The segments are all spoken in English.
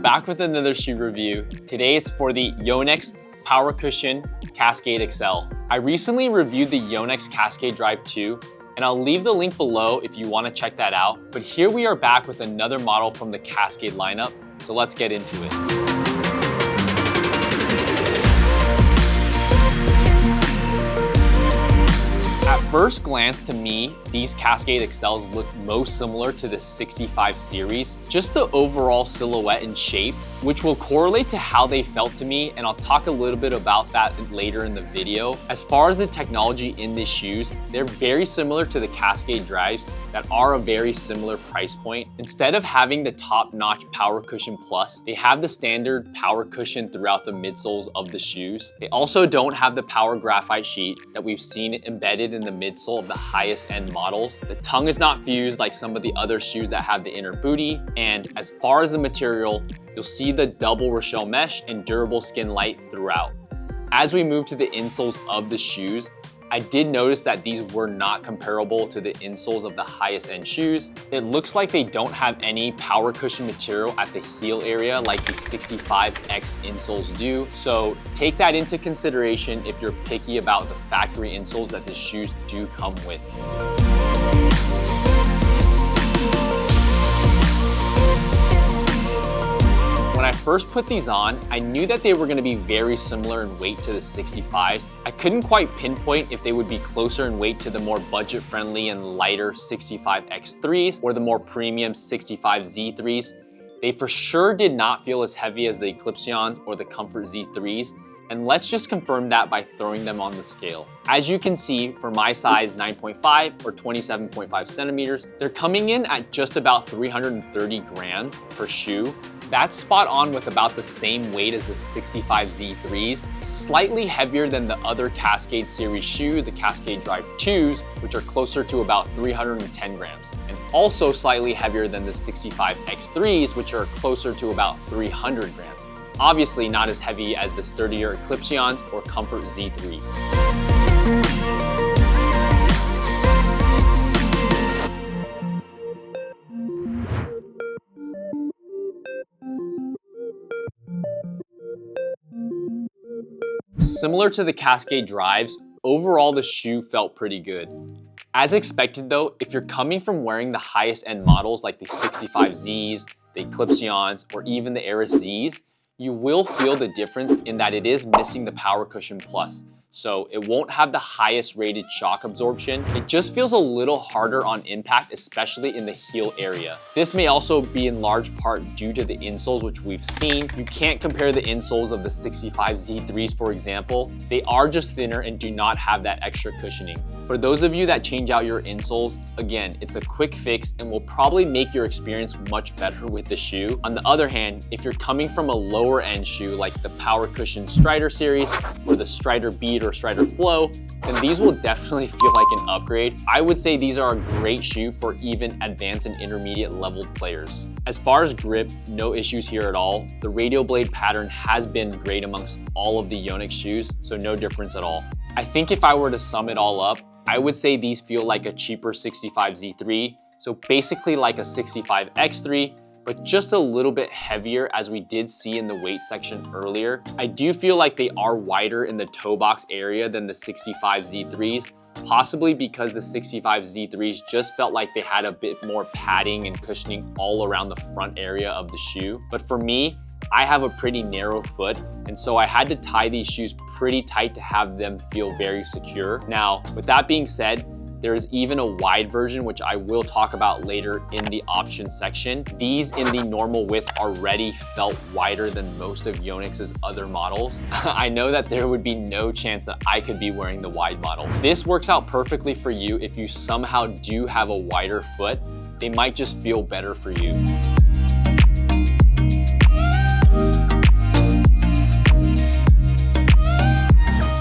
back with another shoe review. Today it's for the Yonex Power Cushion Cascade Accel. I recently reviewed the Yonex Cascade Drive 2, and I'll leave the link below if you want to check that out. But here we are back with another model from the Cascade lineup, so let's get into it. At first glance, to me, these Cascade Accels look most similar to the 65 series. Just the overall silhouette and shape, which will correlate to how they felt to me, and I'll talk a little bit about that later in the video. As far as the technology in these shoes, they're very similar to the Cascade Drives that are a very similar price point. Instead of having the top-notch Power Cushion Plus, they have the standard Power Cushion throughout the midsoles of the shoes. They also don't have the Power Graphite sheet that we've seen embedded in the midsole of the highest end models. The tongue is not fused like some of the other shoes that have the inner booty, and as far as the material, you'll see the double Rochelle mesh and durable skin light throughout. As we move to the insoles of the shoes, I did notice that these were not comparable to the insoles of the highest end shoes. It looks like they don't have any power cushion material at the heel area like the 65X insoles do. So take that into consideration if you're picky about the factory insoles that the shoes do come with. When I first put these on, I knew that they were going to be very similar in weight to the 65s. I couldn't quite pinpoint if they would be closer in weight to the more budget-friendly and lighter 65X3s or the more premium 65Z3s. They for sure did not feel as heavy as the Eclipsions or the Comfort Z3s, and let's just confirm that by throwing them on the scale. As you can see, for my size 9.5 or 27.5 centimeters, they're coming in at just about 330 grams per shoe. That's spot on with about the same weight as the 65Z3s, slightly heavier than the other Cascade series shoe, the Cascade Drive 2s, which are closer to about 310 grams, and also slightly heavier than the 65X3s, which are closer to about 300 grams. Obviously not as heavy as the sturdier Eclipsions or Comfort Z3s. Similar to the Cascade Drives, overall the shoe felt pretty good. As expected though, if you're coming from wearing the highest end models like the 65Zs, the Eclipsions, or even the Eris Zs, you will feel the difference in that it is missing the Power Cushion Plus. So it won't have the highest rated shock absorption. It just feels a little harder on impact, especially in the heel area. This may also be in large part due to the insoles, which we've seen. You can't compare the insoles of the 65Z3s, for example. They are just thinner and do not have that extra cushioning. For those of you that change out your insoles, again, it's a quick fix and will probably make your experience much better with the shoe. On the other hand, if you're coming from a lower end shoe like the Power Cushion Strider series or the Strider Beat or Strider Flow, then these will definitely feel like an upgrade. I would say these are a great shoe for even advanced and intermediate level players. As far as grip, no issues here at all. The radial blade pattern has been great amongst all of the Yonex shoes, so no difference at all. I think if I were to sum it all up, I would say these feel like a cheaper 65Z3, so basically like a 65X3, but just a little bit heavier as we did see in the weight section earlier. I do feel like they are wider in the toe box area than the 65Z3s, possibly because the 65Z3s just felt like they had a bit more padding and cushioning all around the front area of the shoe. But for me, I have a pretty narrow foot, and so I had to tie these shoes pretty tight to have them feel very secure. Now, with that being said, there is even a wide version, which I will talk about later in the option section. These in the normal width already felt wider than most of Yonex's other models. I know that there would be no chance that I could be wearing the wide model. This works out perfectly for you if you somehow do have a wider foot. They might just feel better for you.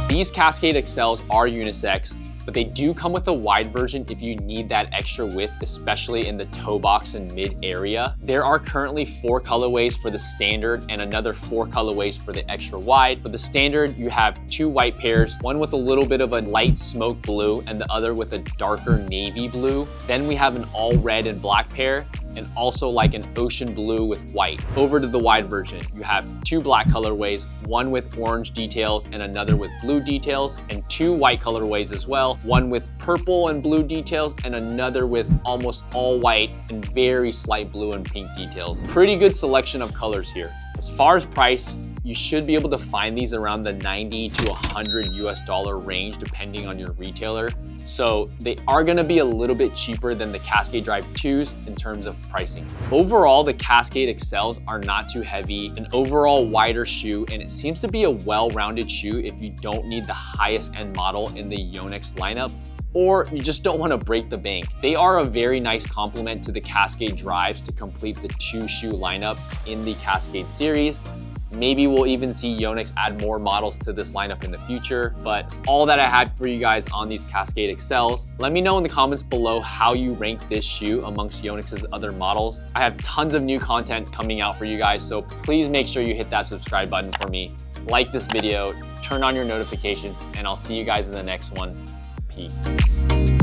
These Cascade Accels are unisex, but they do come with a wide version if you need that extra width, especially in the toe box and mid area. There are currently 4 colorways for the standard and another 4 colorways for the extra wide. For the standard, you have 2 white pairs, one with a little bit of a light smoke blue and the other with a darker navy blue. Then we have an all red and black pair, and also like an ocean blue with white. Over to the wide version, you have 2 black colorways, one with orange details and another with blue details, and 2 white colorways as well, one with purple and blue details and another with almost all white and very slight blue and pink details. Pretty good selection of colors here. As far as price, you should be able to find these around the 90 to 100 US dollar range depending on your retailer. So they are gonna be a little bit cheaper than the Cascade Drive 2s in terms of pricing. Overall, the Cascade Accels are not too heavy, an overall wider shoe, and it seems to be a well-rounded shoe if you don't need the highest end model in the Yonex lineup, or you just don't want to break the bank. They are a very nice complement to the Cascade Drives to complete the 2-shoe lineup in the Cascade series. Maybe we'll even see Yonex add more models to this lineup in the future, but that's all that I have for you guys on these Cascade Accels. Let me know in the comments below how you rank this shoe amongst Yonex's other models. I have tons of new content coming out for you guys, so please make sure you hit that subscribe button for me. Like this video, turn on your notifications, and I'll see you guys in the next one. Peace.